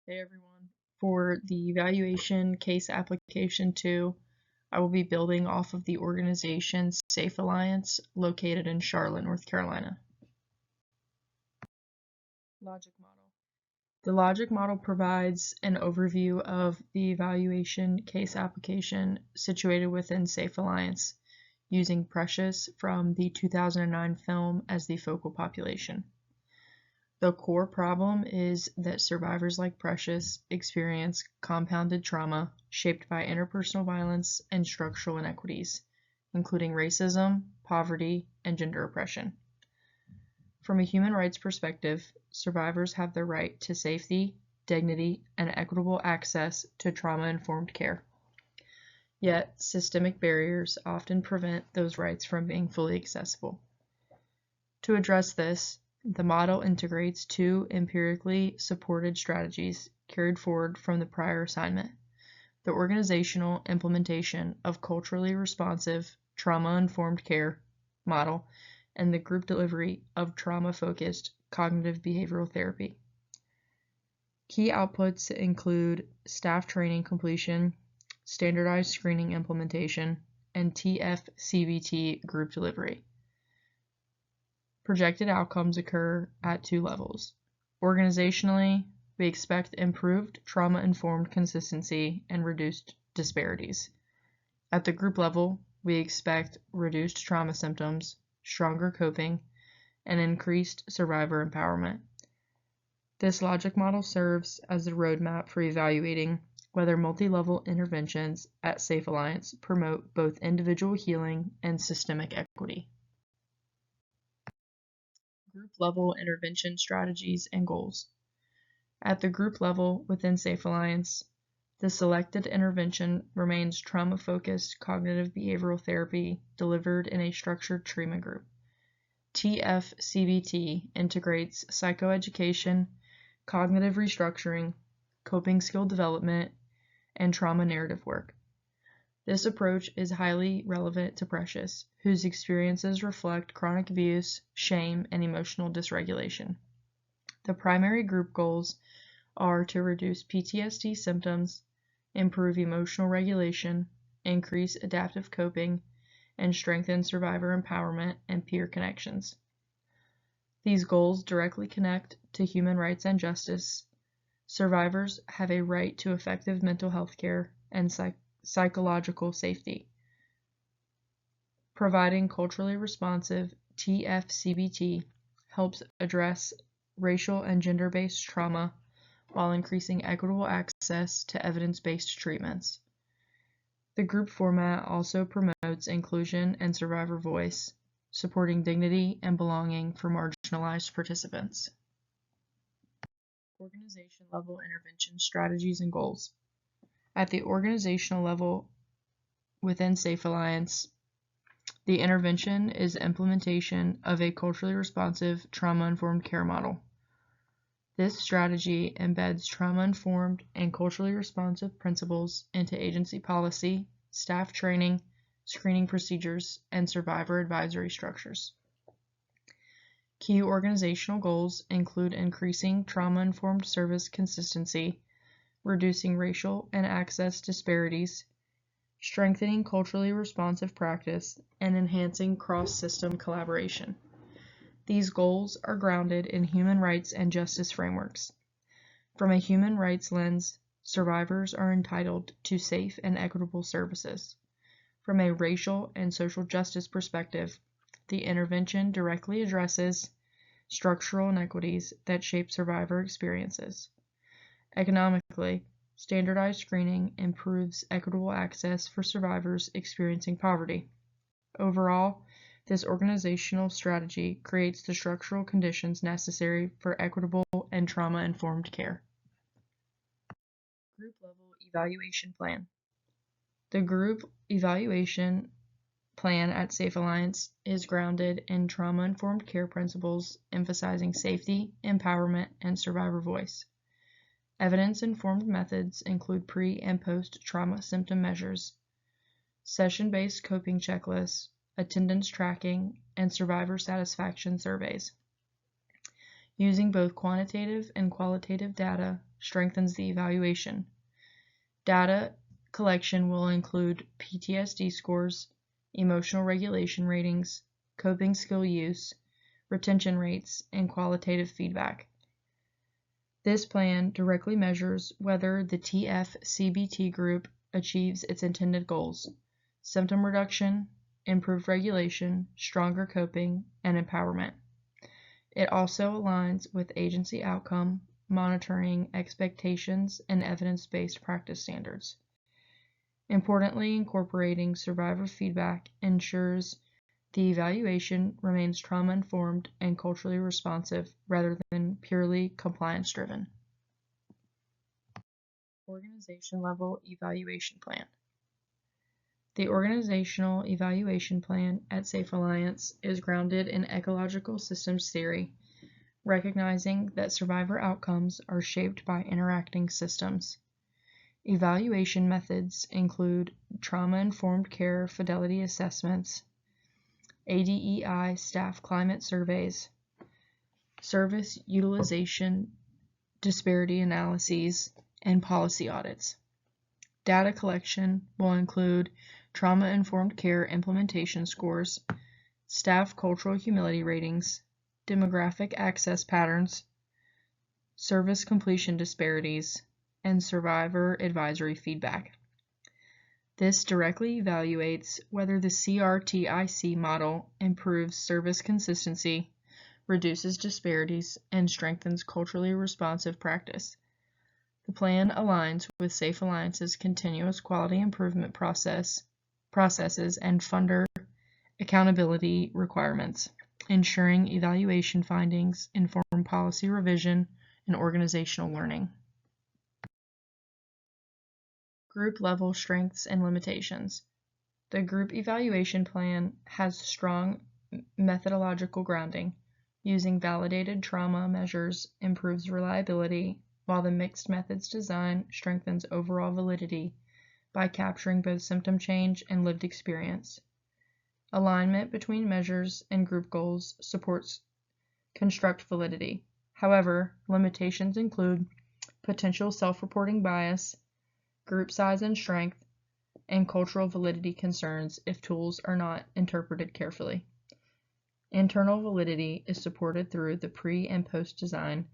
Hey everyone. For the evaluation case application 2, I will be building off of the organization Safe Alliance located in Charlotte, North Carolina. Logic model. The logic model provides an overview of the evaluation case application situated within Safe Alliance, using Precious from the 2009 film as the focal population. The core problem is that survivors like Precious experience compounded trauma shaped by interpersonal violence and structural inequities, including racism, poverty, and gender oppression. From a human rights perspective, survivors have the right to safety, dignity, and equitable access to trauma-informed care. Yet, systemic barriers often prevent those rights from being fully accessible. To address this, the model integrates two empirically supported strategies carried forward from the prior assignment: the organizational implementation of culturally responsive, trauma-informed care model, and the group delivery of trauma-focused cognitive behavioral therapy. Key outputs include staff training completion, standardized screening implementation, and TF-CBT group delivery. Projected outcomes occur at two levels. Organizationally, we expect improved trauma-informed consistency and reduced disparities. At the group level, we expect reduced trauma symptoms, stronger coping, and increased survivor empowerment. This logic model serves as a roadmap for evaluating whether multi-level interventions at Safe Alliance promote both individual healing and systemic equity. Group level intervention strategies and goals. At the group level within Safe Alliance, the selected intervention remains trauma-focused cognitive behavioral therapy delivered in a structured treatment group. TF-CBT integrates psychoeducation, cognitive restructuring, coping skill development, and trauma narrative work. This approach is highly relevant to Precious, whose experiences reflect chronic abuse, shame, and emotional dysregulation. The primary group goals are to reduce PTSD symptoms, improve emotional regulation, increase adaptive coping, and strengthen survivor empowerment and peer connections. These goals directly connect to human rights and justice. Survivors have a right to effective mental health care and psychological safety. Providing culturally responsive TF-CBT helps address racial and gender-based trauma while increasing equitable access to evidence-based treatments. The group format also promotes inclusion and survivor voice, supporting dignity and belonging for marginalized participants. Organization level intervention strategies and goals. At the organizational level within Safe Alliance, the intervention is implementation of a culturally responsive trauma-informed care model. This strategy embeds trauma-informed and culturally responsive principles into agency policy, staff training, screening procedures, and survivor advisory structures. Key organizational goals include increasing trauma-informed service consistency, reducing racial and access disparities, strengthening culturally responsive practice, and enhancing cross-system collaboration. These goals are grounded in human rights and justice frameworks. From a human rights lens, survivors are entitled to safe and equitable services. From a racial and social justice perspective, the intervention directly addresses structural inequities that shape survivor experiences. Economically, standardized screening improves equitable access for survivors experiencing poverty. Overall, this organizational strategy creates the structural conditions necessary for equitable and trauma-informed care. Group level evaluation plan. The group evaluation plan at Safe Alliance is grounded in trauma-informed care principles, emphasizing safety, empowerment, and survivor voice. Evidence-informed methods include pre- and post-trauma symptom measures, session-based coping checklists, attendance tracking, and survivor satisfaction surveys. Using both quantitative and qualitative data strengthens the evaluation. Data collection will include PTSD scores, emotional regulation ratings, coping skill use, retention rates, and qualitative feedback. This plan directly measures whether the TF-CBT group achieves its intended goals: symptom reduction, improved regulation, stronger coping, and empowerment. It also aligns with agency outcome, monitoring expectations, and evidence-based practice standards. Importantly, incorporating survivor feedback ensures the evaluation remains trauma-informed and culturally responsive rather than purely compliance-driven. Organization level evaluation plan. The organizational evaluation plan at Safe Alliance is grounded in ecological systems theory, recognizing that survivor outcomes are shaped by interacting systems. Evaluation methods include trauma-informed care fidelity assessments, ADEI staff climate surveys, service utilization disparity analyses, and policy audits. Data collection will include trauma-informed care implementation scores, staff cultural humility ratings, demographic access patterns, service completion disparities, and survivor advisory feedback. This directly evaluates whether the CRTIC model improves service consistency, reduces disparities, and strengthens culturally responsive practice. The plan aligns with Safe Alliance's continuous quality improvement processes and funder accountability requirements, ensuring evaluation findings inform policy revision and organizational learning. Group level strengths and limitations. The group evaluation plan has strong methodological grounding. Using validated trauma measures improves reliability, while the mixed methods design strengthens overall validity by capturing both symptom change and lived experience. Alignment between measures and group goals supports construct validity. However, limitations include potential self-reporting bias, group size and strength, and cultural validity concerns if tools are not interpreted carefully. Internal validity is supported through the pre- and post-design,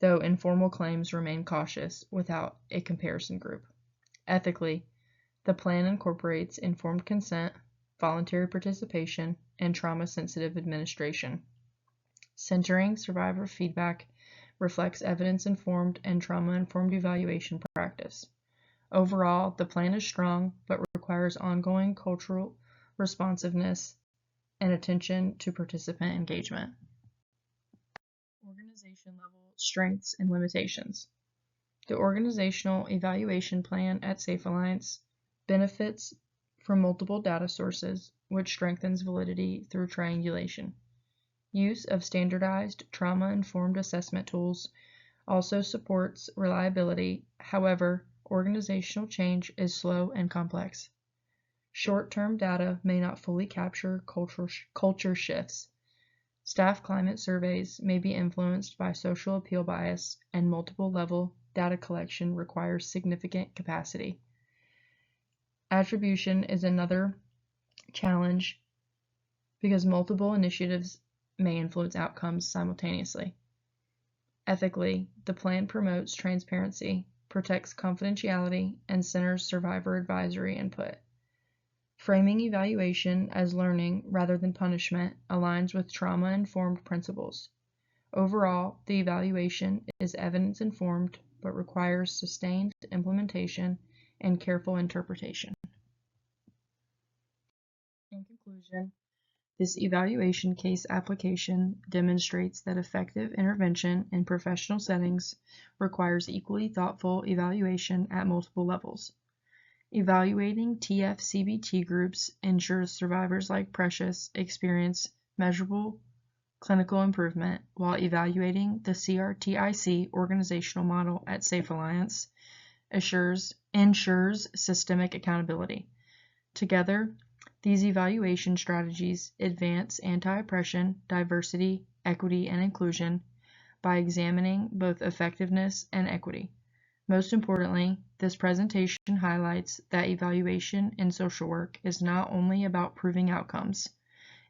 though informal claims remain cautious without a comparison group. Ethically, the plan incorporates informed consent, voluntary participation, and trauma-sensitive administration. Centering survivor feedback reflects evidence-informed and trauma-informed evaluation practice. Overall, the plan is strong but requires ongoing cultural responsiveness and attention to participant engagement. Organization level strengths and limitations. The organizational evaluation plan at Safe Alliance benefits from multiple data sources, which strengthens validity through triangulation. Use of standardized trauma-informed assessment tools also supports reliability. However, organizational change is slow and complex. Short-term data may not fully capture culture shifts. Staff climate surveys may be influenced by social appeal bias, and multiple-level data collection requires significant capacity. Attribution is another challenge because multiple initiatives may influence outcomes simultaneously. Ethically, the plan promotes transparency, protects confidentiality, and centers survivor advisory input. Framing evaluation as learning rather than punishment aligns with trauma-informed principles. Overall, the evaluation is evidence-informed but requires sustained implementation and careful interpretation. In conclusion, this evaluation case application demonstrates that effective intervention in professional settings requires equally thoughtful evaluation at multiple levels. Evaluating TF-CBT groups ensures survivors like Precious experience measurable clinical improvement, while evaluating the CRTIC organizational model at Safe Alliance ensures systemic accountability. Together, these evaluation strategies advance anti-oppression, diversity, equity, and inclusion, by examining both effectiveness and equity. Most importantly, this presentation highlights that evaluation in social work is not only about proving outcomes,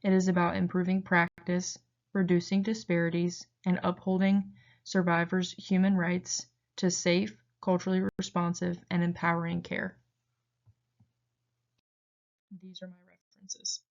it is about improving practice, reducing disparities, and upholding survivors' human rights to safe, culturally responsive, and empowering care. These are my references.